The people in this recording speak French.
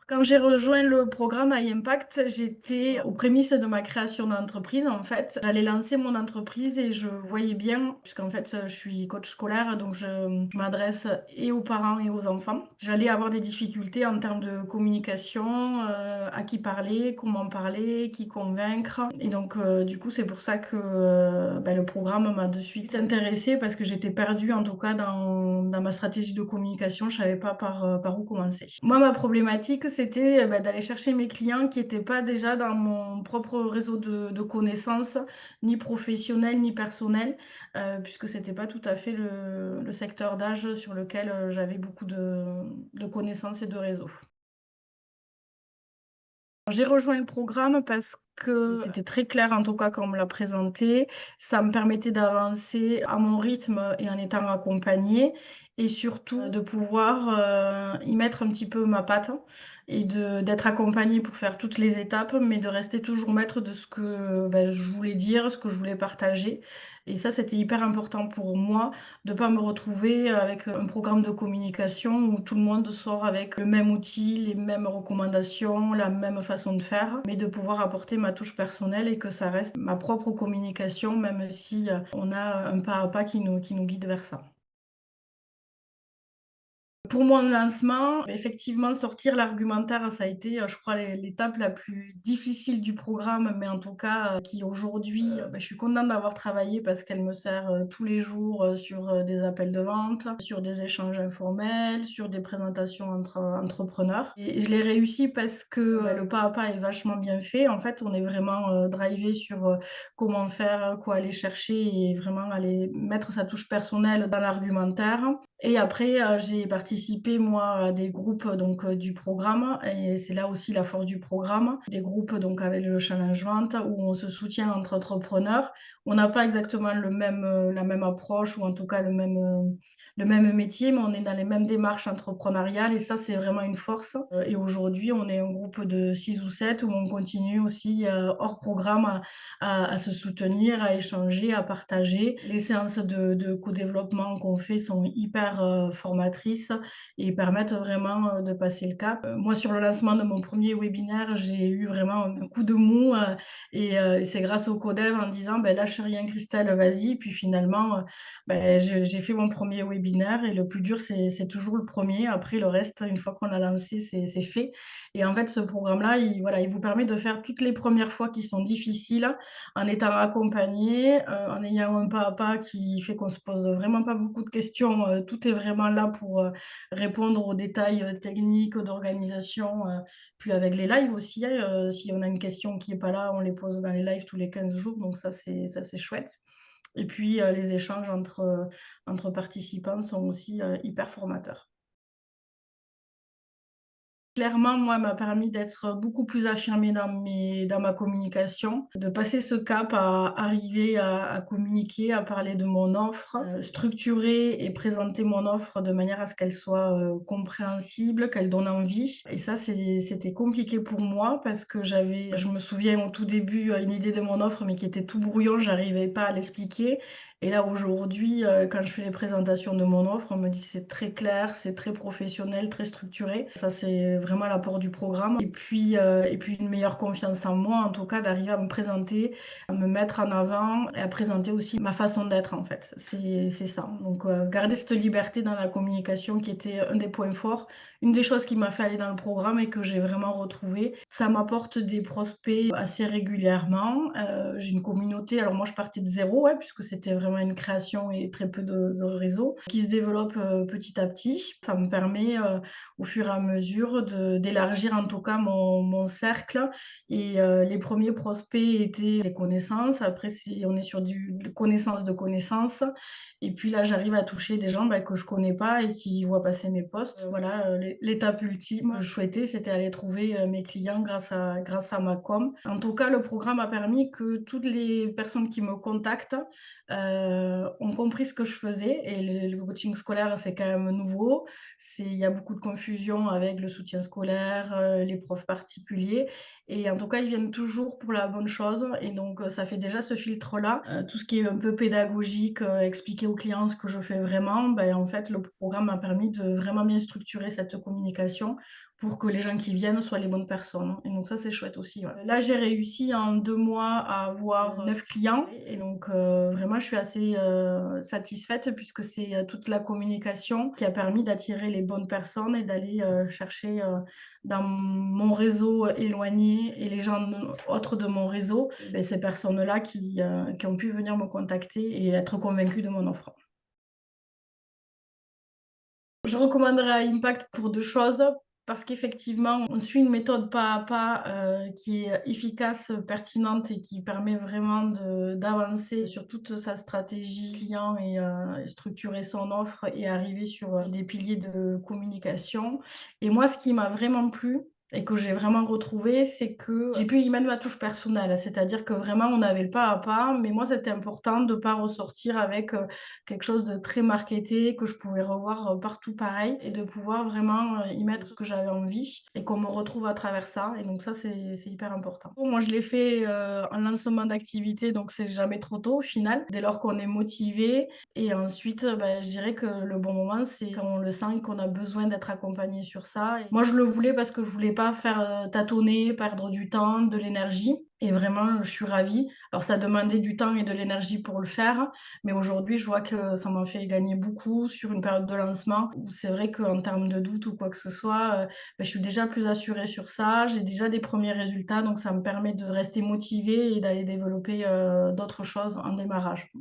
Quand j'ai rejoint le programme impact, j'étais aux prémices de ma création d'entreprise, en fait. J'allais lancer mon entreprise et je voyais bien, puisqu'en fait, je suis coach scolaire, donc je m'adresse et aux parents et aux enfants. J'allais avoir des difficultés en termes de communication, à qui parler, qui convaincre et donc du coup, c'est pour ça que, le programme m'a de suite intéressée parce que j'étais perdue, en tout cas, dans ma stratégie de communication. Je savais pas par où commencer. Moi, ma problématique, c'était, d'aller chercher mes clients qui étaient pas déjà dans mon propre réseau de connaissances, ni professionnel, ni personnel, puisque c'était pas tout à fait le secteur d'âge sur lequel, j'avais beaucoup de connaissances et de réseaux. J'ai rejoint le programme parce que c'était très clair, en tout cas, quand on me l'a présenté. Ça me permettait d'avancer à mon rythme et en étant accompagnée et surtout de pouvoir, y mettre un petit peu ma patte et d'être accompagnée pour faire toutes les étapes, mais de rester toujours maître de ce que, je voulais dire, ce que je voulais partager et ça, c'était hyper important pour moi de pas me retrouver avec un programme de communication où tout le monde sort avec le même outil, les mêmes recommandations, la même façon de faire, mais de pouvoir apporter ma touche personnelle et que ça reste ma propre communication, même si on a un pas à pas qui nous guide vers ça. Pour mon lancement, effectivement, sortir l'argumentaire, ça a été, je crois l'étape la plus difficile du programme, mais en tout cas, qui aujourd'hui, je suis contente d'avoir travaillé parce qu'elle me sert, tous les jours, sur, des appels de vente, sur des échanges informels, sur des présentations entre entrepreneurs et je l'ai réussi parce que, le pas à pas est vachement bien fait. En fait, on est vraiment, drivé sur, comment faire, quoi aller chercher et vraiment aller mettre sa touche personnelle dans l'argumentaire. Et après, j'ai participé moi à des groupes donc, du programme et c'est là aussi la force du programme. Des groupes donc avec le challenge vente où on se soutient entre entrepreneurs. On n'a pas exactement la même approche ou en tout cas le même métier, mais on est dans les mêmes démarches entrepreneuriales et ça, c'est vraiment une force. Et aujourd'hui, on est un groupe de 6 ou 7 où on continue aussi, hors programme à se soutenir, à échanger, à partager. Les séances de co-développement qu'on fait sont hyper, formatrices et permettent vraiment, de passer le cap. Moi, sur le lancement de mon premier webinaire, j'ai eu vraiment un coup de mou, et c'est grâce au codev en disant: «Beh, lâche rien Christelle, vas-y». Puis finalement, j'ai fait mon premier webinaire et le plus dur, c'est toujours le premier. Après le reste, une fois qu'on l'a lancé, c'est fait et en fait, ce programme-là, il vous permet de faire toutes les premières fois qui sont difficiles en étant accompagné, en ayant un pas à pas qui fait qu'on se pose vraiment pas beaucoup de questions, tout est vraiment là pour, répondre aux détails, techniques, d'organisation, puis avec les lives aussi, si on a une question qui est pas là, on les pose dans les lives tous les 15 jours, donc ça c'est chouette et puis, les échanges entre participants sont aussi, hyper formateurs. Clairement, moi, m'a permis d'être beaucoup plus affirmée dans ma communication, de passer ce cap à arriver à communiquer, à parler de mon offre, structurer et présenter mon offre de manière à ce qu'elle soit, compréhensible, qu'elle donne envie et ça, c'était compliqué pour moi parce que je me souviens au tout début, une idée de mon offre, mais qui était tout brouillon, j'arrivais pas à l'expliquer et là, aujourd'hui, quand je fais les présentations de mon offre, on me dit: «C'est très clair, c'est très professionnel, très structuré». Ça, c'est vraiment l'apport du programme et puis une meilleure confiance en moi, en tout cas, d'arriver à me présenter, à me mettre en avant et à présenter aussi ma façon d'être, en fait. C'est ça. Donc garder cette liberté dans la communication qui était un des points forts. Une des choses qui m'a fait aller dans le programme et que j'ai vraiment retrouvé. Ça m'apporte des prospects assez régulièrement. J'ai une communauté alors moi, je partais de zéro, ouais, puisque c'était vraiment une création et très peu de réseau qui se développe, petit à petit. Ça me permet, au fur et à mesure d'élargir en tout cas mon cercle et les premiers prospects étaient des connaissances. Après si on est sur du de connaissance de connaissances et puis là, j'arrive à toucher des gens, que je connais pas et qui voient passer mes posts. Voilà, l'étape ultime que je souhaitais, c'était aller trouver, mes clients grâce à ma com. En tout cas, le programme a permis que toutes les personnes qui me contactent, ont compris ce que je faisais et le coaching scolaire, c'est quand même nouveau. Il y a beaucoup de confusion avec le soutien scolaire, les profs particuliers et en tout cas, ils viennent toujours pour la bonne chose et donc ça fait déjà ce filtre-là. Tout ce qui est un peu pédagogique, expliquer aux clients ce que je fais vraiment, en fait, le programme m'a permis de vraiment bien structurer cette communication pour que les gens qui viennent soient les bonnes personnes et donc ça, c'est chouette aussi, ouais. Là, j'ai réussi en 2 mois à avoir 9 clients et donc vraiment, je suis assez, satisfaite puisque c'est, toute la communication qui a permis d'attirer les bonnes personnes et d'aller, chercher, dans mon réseau éloigné et les gens autres de mon réseau, ces personnes-là qui ont pu venir me contacter et être convaincues de mon offre. Je recommanderais à Impact pour 2 choses, parce qu'effectivement, on suit une méthode pas à pas, qui est efficace, pertinente et qui permet vraiment d'avancer sur toute sa stratégie client et structurer son offre et arriver sur, des piliers de communication et moi, ce qui m'a vraiment plu et que j'ai vraiment retrouvé, c'est que j'ai pu y mettre ma touche personnelle. C'est-à-dire que vraiment on avait le pas à pas, mais moi, c'était important de pas ressortir avec, quelque chose de très marketé que je pouvais revoir, partout pareil et de pouvoir vraiment, y mettre ce que j'avais envie et qu'on me retrouve à travers ça et donc ça, c'est hyper important. Moi, je l'ai fait, en lancement d'activité, donc c'est jamais trop tôt au final, dès lors qu'on est motivé et ensuite, je dirais que le bon moment, c'est quand on le sent et qu'on a besoin d'être accompagné sur ça et moi, je le voulais parce que je voulais pas faire, tâtonner, perdre du temps, de l'énergie et vraiment, je suis ravie. Alors ça demandait du temps et de l'énergie pour le faire, mais aujourd'hui, je vois que ça m'a fait gagner beaucoup sur une période de lancement où c'est vrai qu'en termes de doute ou quoi que ce soit, je suis déjà plus assurée sur ça. J'ai déjà des premiers résultats, donc ça me permet de rester motivée et d'aller développer, d'autres choses en démarrage.